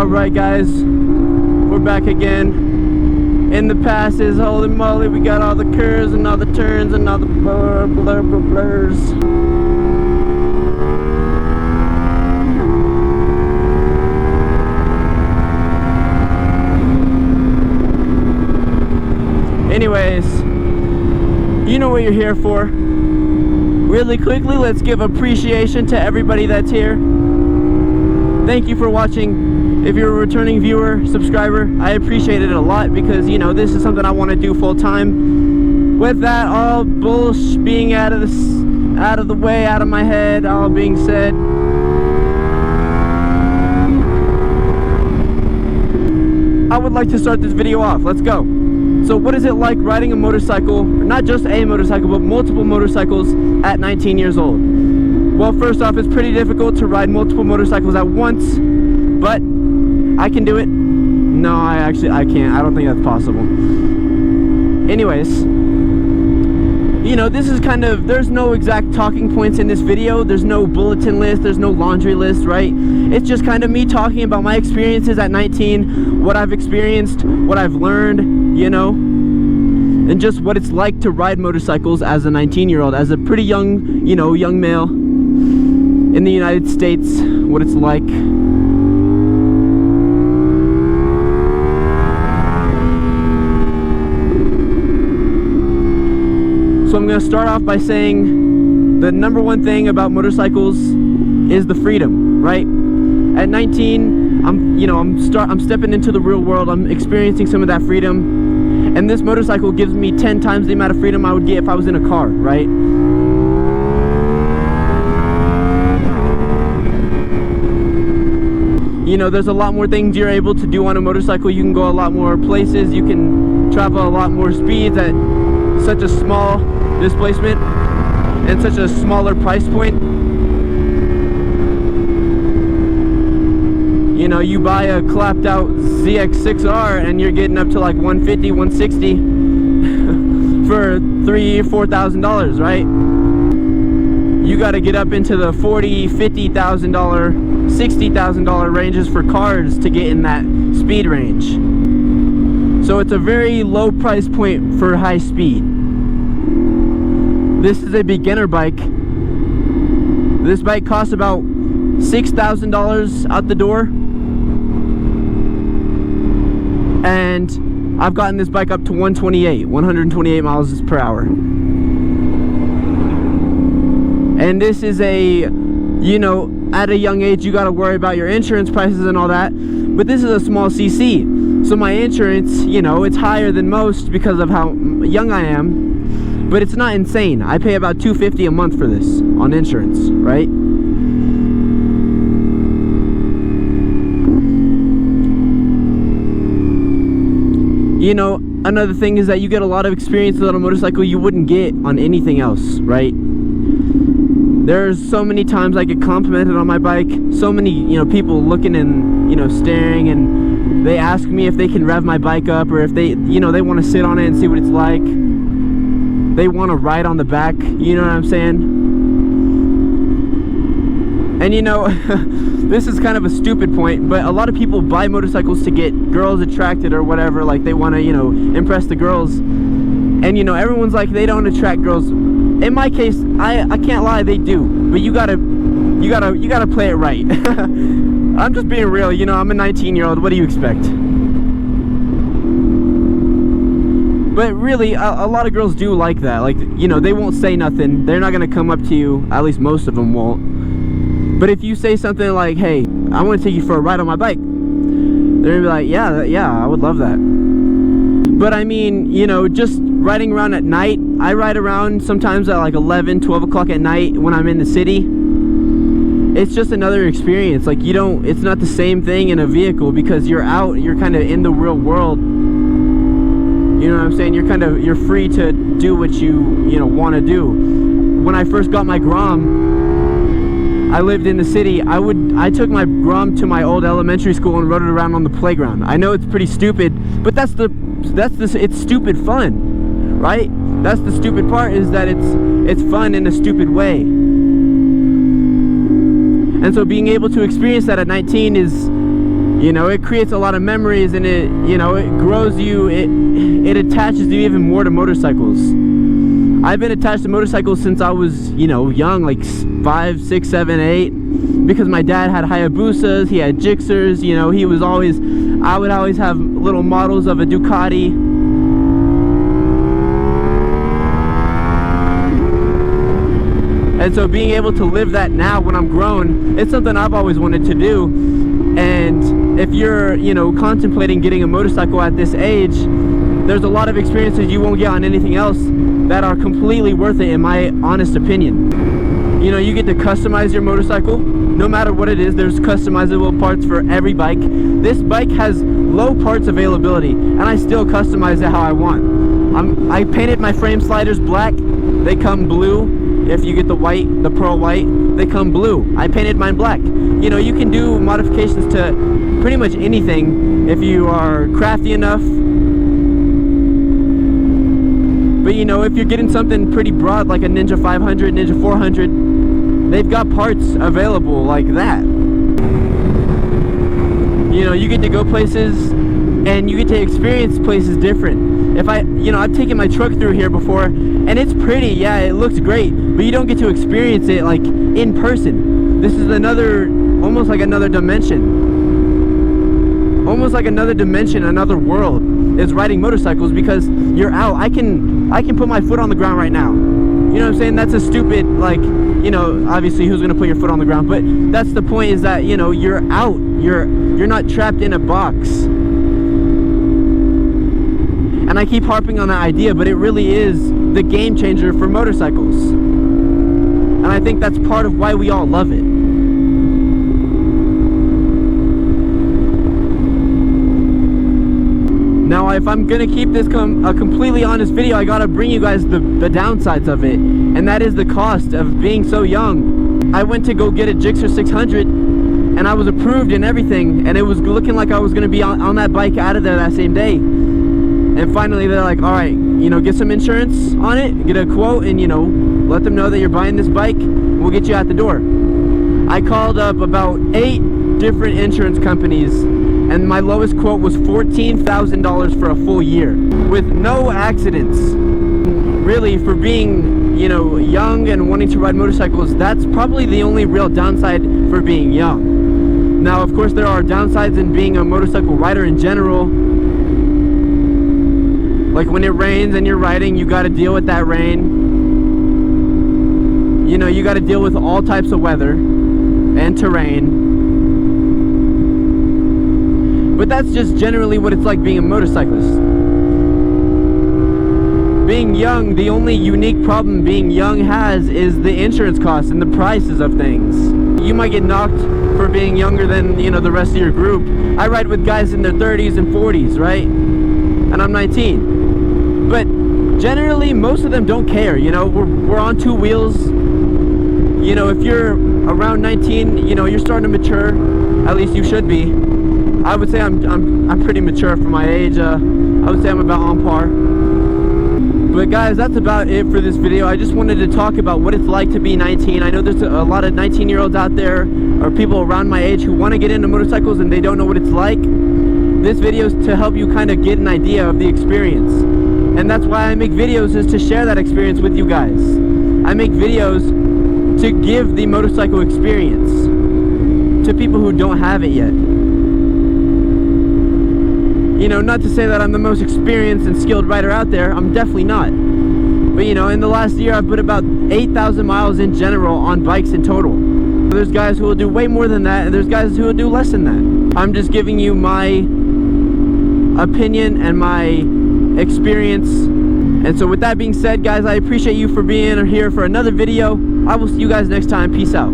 Alright guys, we're back again. In the passes, holy moly, we got all the curves and all the turns and all the blurs. Anyways, you know what you're here for. Really quickly, let's give appreciation to everybody that's here. Thank you for watching. If you're a returning viewer, subscriber, I appreciate it a lot because, you know, this is something I want to do full time. With that all bullshit being out of the way, out of my head, all being said, I would like to start this video off. Let's go. So what is it like riding a motorcycle, not just a motorcycle, but multiple motorcycles at 19 years old? Well, first off, it's pretty difficult to ride multiple motorcycles at once, but I can do it. No, I can't. I don't think that's possible. Anyways, you know, this is kind of, there's no exact talking points in this video. There's no bulletin list. There's no laundry list, right? It's just kind of me talking about my experiences at 19, what I've experienced, what I've learned, you know, and just what it's like to ride motorcycles as a 19-year-old, as a pretty young, you know, young male in the United States, what it's like. So I'm going to start off by saying the number one thing about motorcycles is the freedom, right? At 19, I'm stepping into the real world. I'm experiencing some of that freedom, and this motorcycle gives me 10 times the amount of freedom I would get if I was in a car, right? You know, there's a lot more things you're able to do on a motorcycle. You can go a lot more places. You can travel a lot more speeds at such a small displacement and such a smaller price point. You know, you buy a clapped out ZX6R and you're getting up to like $150, $160 for $3,000, $4,000, right? You got to get up into the $40,000, $50,000, $60,000 ranges for cars to get in that speed range. So it's a very low price point for high speed. This is a beginner bike. This bike costs about $6,000 out the door, and I've gotten this bike up to 128 miles per hour. And this is a, you know, at a young age you got to worry about your insurance prices and all that, but this is a small cc, so my insurance, you know, it's higher than most because of how young I am. But it's not insane. I pay about $250 a month for this on insurance, right? You know, another thing is that you get a lot of experience on a motorcycle you wouldn't get on anything else, right? There's so many times I get complimented on my bike. So many, you know, people looking and, you know, staring, and they ask me if they can rev my bike up, or if they, you know, they want to sit on it and see what it's like. They want to ride on the back, you know what I'm saying? And you know, this is kind of a stupid point, but a lot of people buy motorcycles to get girls attracted or whatever, like they want to, you know, impress the girls. And you know, everyone's like, they don't attract girls. In my case, I can't lie, they do. But you gotta play it right. I'm just being real, you know, I'm a 19-year-old, what do you expect? But really, a lot of girls do like that. Like, you know, they won't say nothing. They're not going to come up to you. At least most of them won't. But if you say something like, hey, I want to take you for a ride on my bike, they're going to be like, yeah, I would love that. But I mean, you know, just riding around at night. I ride around sometimes at like 11, 12 o'clock at night when I'm in the city. It's just another experience. Like, it's not the same thing in a vehicle because you're out, you're kind of in the real world. You know what I'm saying? You're free to do what you want to do. When I first got my Grom, I lived in the city. I took my Grom to my old elementary school and rode it around on the playground. I know it's pretty stupid, but it's stupid fun, right? That's the stupid part, is that it's fun in a stupid way. And so being able to experience that at 19 is You know, it creates a lot of memories, and it, you know, it grows you, it attaches you even more to motorcycles. I've been attached to motorcycles since I was, you know, young, like 5, 6, 7, 8, because my dad had Hayabusas, he had Gixxers, you know, he was always, I would always have little models of a Ducati. And so being able to live that now when I'm grown, it's something I've always wanted to do. And if you're, you know, contemplating getting a motorcycle at this age, there's a lot of experiences you won't get on anything else that are completely worth it, in my honest opinion. You know, you get to customize your motorcycle. No matter what it is, there's customizable parts for every bike. This bike has low parts availability, and I still customize it how I want. I painted my frame sliders black. They come blue. If you get the white, the pearl white, they come blue. I painted mine black. You know, you can do modifications to pretty much anything if you are crafty enough. But you know, if you're getting something pretty broad like a Ninja 500, Ninja 400, they've got parts available like that. You know, you get to go places and you get to experience places different. If you know, I've taken my truck through here before, and it's pretty, yeah, it looks great, but you don't get to experience it like in person. This is almost like another dimension. Almost like another dimension, another world is riding motorcycles, because you're out. I can put my foot on the ground right now. You know what I'm saying? That's a stupid, like, you know, obviously who's gonna put your foot on the ground, but that's the point, is that, you know, you're out. You're not trapped in a box. And I keep harping on that idea, but it really is the game changer for motorcycles. And I think that's part of why we all love it. Now, if I'm gonna keep this a completely honest video, I gotta bring you guys the downsides of it, and that is the cost of being so young. I went to go get a Gixxer 600, and I was approved and everything, and it was looking like I was gonna be on that bike out of there that same day. And finally they're like, all right, you know, get some insurance on it, get a quote, and, you know, let them know that you're buying this bike, we'll get you out the door. I called up about 8 different insurance companies, and my lowest quote was $14,000 for a full year with no accidents. Really, for being, you know, young and wanting to ride motorcycles, that's probably the only real downside for being young. Now, of course, there are downsides in being a motorcycle rider in general. Like when it rains and you're riding, you got to deal with that rain. You know, you got to deal with all types of weather and terrain. But that's just generally what it's like being a motorcyclist. Being young, the only unique problem being young has is the insurance costs and the prices of things. You might get knocked for being younger than, you know, the rest of your group. I ride with guys in their 30s and 40s, right? And I'm 19. But generally, most of them don't care. You know, we're on 2 wheels. You know, if you're around 19, you know, you're starting to mature. At least you should be. I would say I'm pretty mature for my age. I would say I'm about on par. But guys, that's about it for this video. I just wanted to talk about what it's like to be 19. I know there's a lot of 19-year-olds out there, or people around my age, who want to get into motorcycles and they don't know what it's like. This video is to help you kind of get an idea of the experience. And that's why I make videos, is to share that experience with you guys. I make videos to give the motorcycle experience to people who don't have it yet. You know, not to say that I'm the most experienced and skilled rider out there. I'm definitely not. But you know, in the last year, I've put about 8,000 miles in general on bikes in total. There's guys who will do way more than that, and there's guys who will do less than that. I'm just giving you my opinion and my experience. And so with that being said, guys, I appreciate you for being here for another video. I will see you guys next time. Peace out.